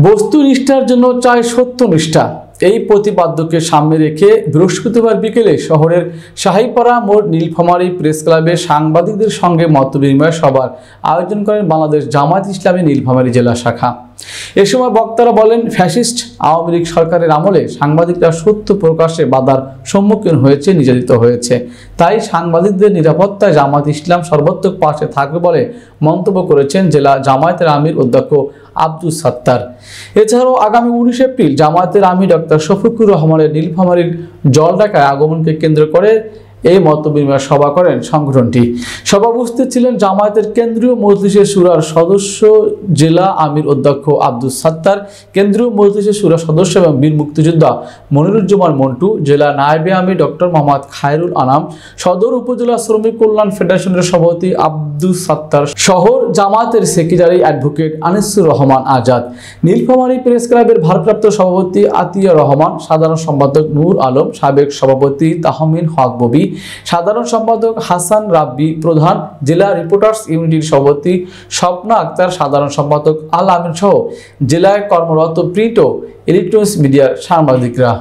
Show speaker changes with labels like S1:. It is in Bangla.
S1: বস্তুনিষ্ঠার জন্য চাই সত্যনিষ্ঠা, এই প্রতিপাদ্যকে সামনে রেখে বৃহস্পতিবার বিকেলে শহরের শাহীপাড়া মোড় নীলফামারী প্রেস ক্লাবে সাংবাদিকদের সঙ্গে মতবিনিময় সভার আয়োজন করেন বাংলাদেশ জামায়াত ইসলামী নীলফামারী জেলা শাখা। এ সময় বক্তারা বলেন, ফ্যাসিস্ট আওয়ামী লীগ সরকারের আমলে সাংবাদিকরা সত্য প্রকাশে বাধার সম্মুখীন হয়েছে, নির্যাতিত হয়েছে। তাই সাংবাদিকদের নিরাপত্তায় জামায়াত ইসলাম সর্বাত্মক পাশে থাকবে বলে মন্তব্য করেছেন জেলা জামায়াতের আমির অধ্যক্ষ আব্দুস সাত্তার। এছাড়াও আগামী 19 এপ্রিল জামায়াতের আমির ডক্টর শফিকুর রহমানের নীলফামারীর জলঢাকায় আগমনকে কেন্দ্র করে এই মতবিনিময় সভা করেন সংগঠনটি। সভা উপস্থিত ছিলেন জামায়াতের কেন্দ্রীয় মজলিসে শুরার সদস্য জেলা আমির অধ্যক্ষ আব্দুস সাত্তার, কেন্দ্রীয় মজলিসে শুরা সদস্য এবং বীর মুক্তিযোদ্ধা মনিরুজ্জামান মন্টু, জেলা নায়েবে আমির ডক্টর মোহাম্মদ খায়রুল আনাম, সদর উপজেলা শ্রমিক কল্যাণ ফেডারেশনের সভাপতি আব্দুস সাত্তার, শহর জামায়াতের secretary advocate Anisur Rahman Azad, Nilphamari press ক্লাবের ভারপ্রাপ্ত সভাপতি আতিয়া রহমান, সাধারণ সম্পাদক নূর আলম, সাবেক সভাপতি তাহমিন হক ববি, সাধারণ সম্পাদক হাসান রাব্বি প্রধান, জেলা রিপোর্টার্স ইউনিটির সভাপতি স্বপ্না আক্তার, সাধারণ সম্পাদক আল আমিন সহ জেলায় কর্মরত প্রিন্ট ও ইলেকট্রনিক্স মিডিয়ার সাংবাদিকরা।